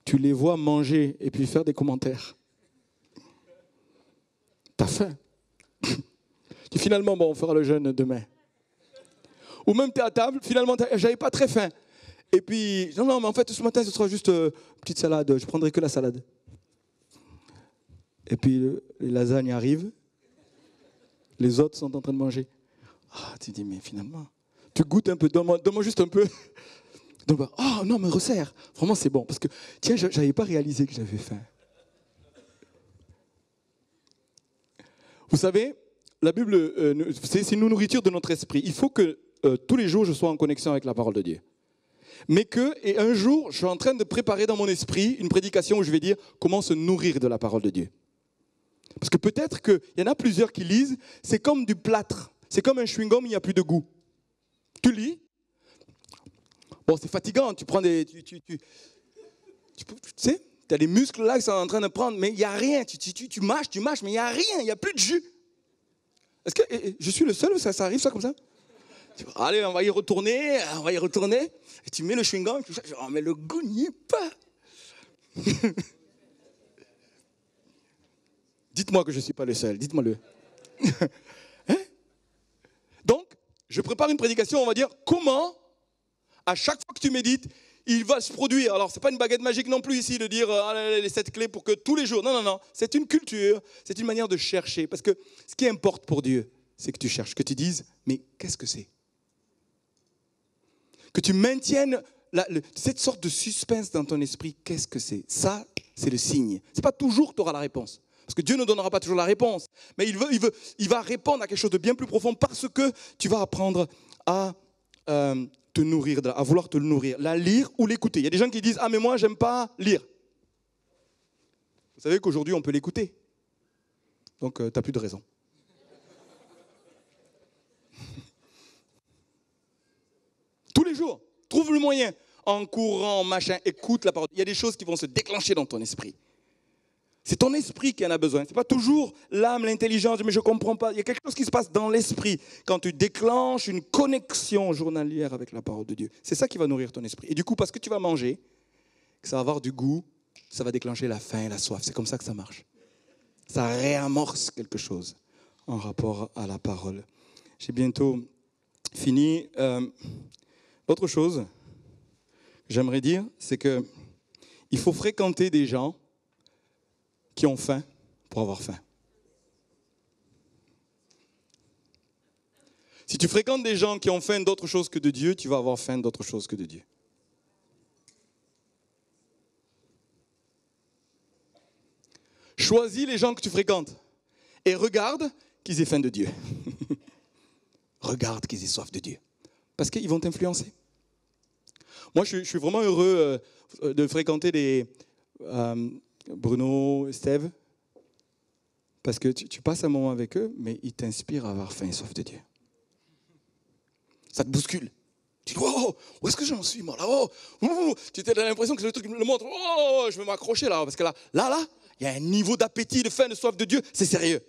Tu les vois manger, et puis faire des commentaires. T'as faim. Finalement, bon, on fera le jeûne demain. Ou même tu es à table, finalement, j'avais pas très faim. Et puis, non, mais en fait, ce matin, ce sera juste petite salade, je prendrai que la salade. Et puis, les lasagnes arrivent, les autres sont en train de manger. Ah, tu dis, mais finalement, Tu goûtes un peu, donne-moi juste un peu. Oh non, mais resserre. Vraiment, c'est bon. Parce que, tiens, je n'avais pas réalisé que j'avais faim. Vous savez, la Bible, c'est une nourriture de notre esprit. Il faut que tous les jours, je sois en connexion avec la parole de Dieu. Mais et un jour, je suis en train de préparer dans mon esprit une prédication où je vais dire comment se nourrir de la parole de Dieu. Parce que peut-être qu'il y en a plusieurs qui lisent, c'est comme du plâtre. C'est comme un chewing-gum, il n'y a plus de goût. Tu lis. Bon, c'est fatigant, tu prends des... Tu sais, tu as les muscles là qui sont en train de prendre, mais il n'y a rien. Tu mâches, mais il n'y a rien, il n'y a plus de jus. Est-ce que je suis le seul où ça arrive ça comme ça? Allez, on va y retourner. Et tu mets le chewing-gum, mais le goût n'y est pas. Dites-moi que je ne suis pas le seul, dites-moi-le. Hein? Donc, je prépare une prédication, on va dire, comment, à chaque fois que tu médites, il va se produire. Alors, ce n'est pas une baguette magique non plus ici de dire les 7 clés pour que tous les jours. Non. C'est une culture, c'est une manière de chercher. Parce que ce qui importe pour Dieu, c'est que tu cherches, que tu dises, mais qu'est-ce que c'est? Que tu maintiennes cette sorte de suspense dans ton esprit. Qu'est-ce que c'est? Ça, c'est le signe. Ce n'est pas toujours que tu auras la réponse. Parce que Dieu ne donnera pas toujours la réponse. Mais il va répondre à quelque chose de bien plus profond parce que tu vas apprendre à te nourrir, à vouloir te nourrir. La lire ou l'écouter. Il y a des gens qui disent « Ah, mais moi, j'aime pas lire. » Vous savez qu'aujourd'hui, on peut l'écouter. Donc, tu n'as plus de raison. Tous les jours, trouve le moyen. En courant, machin, écoute la parole. Il y a des choses qui vont se déclencher dans ton esprit. C'est ton esprit qui en a besoin. Ce n'est pas toujours l'âme, l'intelligence, mais je ne comprends pas. Il y a quelque chose qui se passe dans l'esprit quand tu déclenches une connexion journalière avec la parole de Dieu. C'est ça qui va nourrir ton esprit. Et du coup, parce que tu vas manger, que ça va avoir du goût, ça va déclencher la faim et la soif. C'est comme ça que ça marche. Ça réamorce quelque chose en rapport à la parole. J'ai bientôt fini. L'autre chose que j'aimerais dire, c'est qu'il faut fréquenter des gens qui ont faim pour avoir faim. Si tu fréquentes des gens qui ont faim d'autre chose que de Dieu, tu vas avoir faim d'autre chose que de Dieu. Choisis les gens que tu fréquentes et regarde qu'ils aient faim de Dieu. Regarde qu'ils aient soif de Dieu. Parce qu'ils vont t'influencer. Moi, je suis vraiment heureux de fréquenter des Bruno, Steve, parce que tu passes un moment avec eux, mais ils t'inspirent à avoir faim et soif de Dieu. Ça te bouscule. Tu dis, oh, où est-ce que j'en suis, moi, là, tu as l'impression que le truc me montre, je vais m'accrocher, là, parce que là, il y a un niveau d'appétit, de faim, de soif de Dieu, c'est sérieux.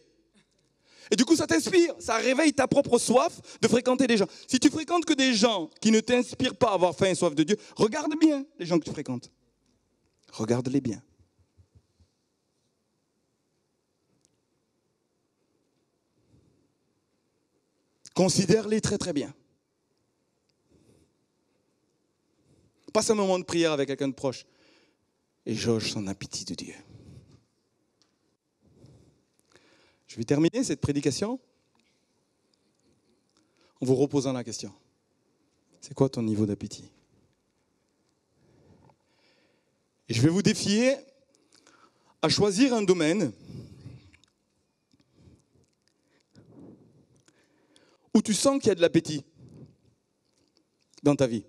Et du coup, ça t'inspire, ça réveille ta propre soif de fréquenter des gens. Si tu fréquentes que des gens qui ne t'inspirent pas à avoir faim et soif de Dieu, regarde bien les gens que tu fréquentes. Regarde-les bien. Considère-les très très bien. Passe un moment de prière avec quelqu'un de proche et jauge son appétit de Dieu. Je vais terminer cette prédication en vous reposant la question. C'est quoi ton niveau d'appétit? Et je vais vous défier à choisir un domaine où tu sens qu'il y a de l'appétit dans ta vie.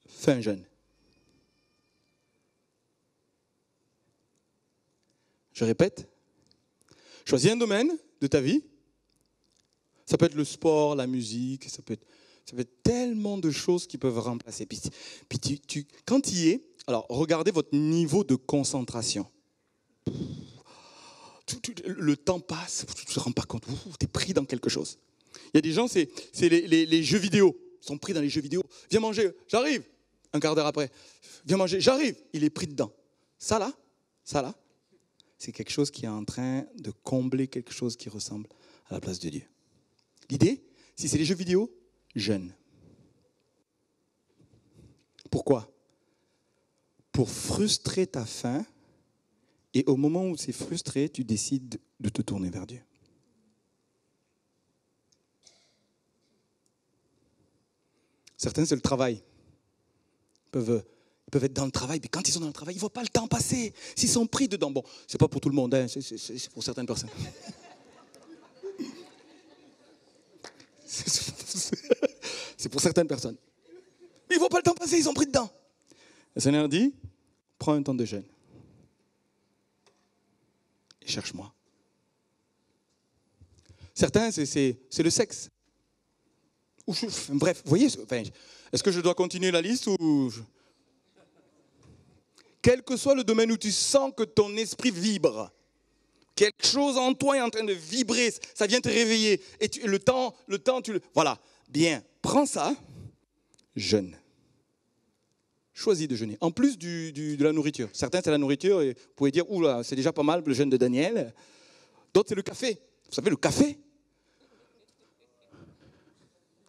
Fais un jeûne. Je répète, choisis un domaine de ta vie. Ça peut être le sport, la musique, ça peut être tellement de choses qui peuvent remplacer. Puis quand tu y es, alors regardez votre niveau de concentration. Le temps passe, tu ne te rends pas compte, tu es pris dans quelque chose. Il y a des gens, c'est les jeux vidéo. Ils sont pris dans les jeux vidéo. Viens manger, j'arrive. Un quart d'heure après, viens manger, j'arrive. Il est pris dedans. Ça là, c'est quelque chose qui est en train de combler quelque chose qui ressemble à la place de Dieu. L'idée, si c'est les jeux vidéo, jeûne. Pourquoi? Pour frustrer ta faim, et au moment où c'est frustré, tu décides de te tourner vers Dieu. Certains, c'est le travail. Ils peuvent être dans le travail, mais quand ils sont dans le travail, ils ne voient pas le temps passer. S'ils sont pris dedans, bon, ce n'est pas pour tout le monde, hein, c'est pour certaines personnes. C'est pour certaines personnes. Mais ils ne voient pas le temps passer, ils sont pris dedans. Le Seigneur dit, prends un temps de jeûne. Et cherche-moi. Certains, c'est le sexe. Bref, vous voyez, est-ce que je dois continuer la liste ou... Quel que soit le domaine où tu sens que ton esprit vibre, quelque chose en toi est en train de vibrer, ça vient te réveiller. Et le temps, voilà, bien, prends ça, jeûne. Choisis de jeûner. En plus de la nourriture. Certains, c'est la nourriture, et vous pouvez dire, oula, c'est déjà pas mal le jeûne de Daniel. D'autres, c'est le café. Vous savez, le café.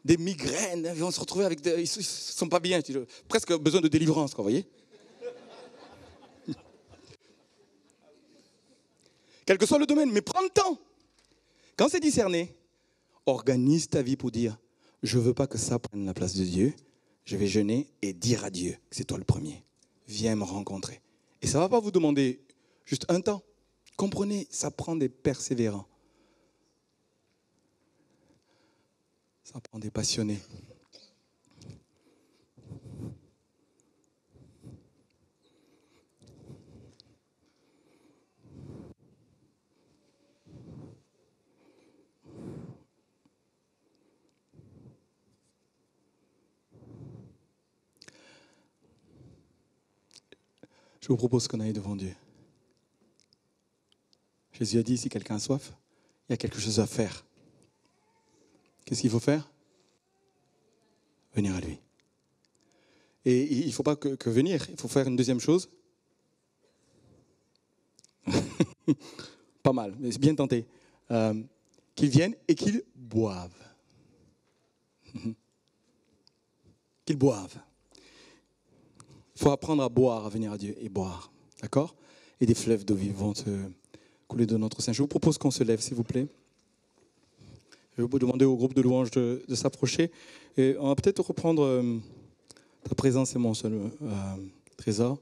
Des migraines, ils vont se retrouver avec ils ne sont pas bien, presque besoin de délivrance, vous voyez. Quel que soit le domaine, mais prends le temps. Quand c'est discerné, organise ta vie pour dire, je ne veux pas que ça prenne la place de Dieu, je vais jeûner et dire à Dieu que c'est toi le premier. Viens me rencontrer. Et ça ne va pas vous demander juste un temps. Comprenez, ça prend des persévérants. Ça prend des passionnés. Je vous propose qu'on aille devant Dieu. Jésus a dit, si quelqu'un a soif, il y a quelque chose à faire. Qu'est-ce qu'il faut faire? Venir à lui. Et il ne faut pas que venir, il faut faire une deuxième chose. Pas mal, mais c'est bien tenté. Qu'ils viennent et qu'ils boivent. Qu'ils boivent. Il faut apprendre à boire, à venir à Dieu et boire. D'accord? Et des fleuves d'eau vive vont se couler de notre sein. Je vous propose qu'on se lève, s'il vous plaît. Je vais vous demander au groupe de louanges de s'approcher. Et on va peut-être reprendre ta présence est mon seul trésor.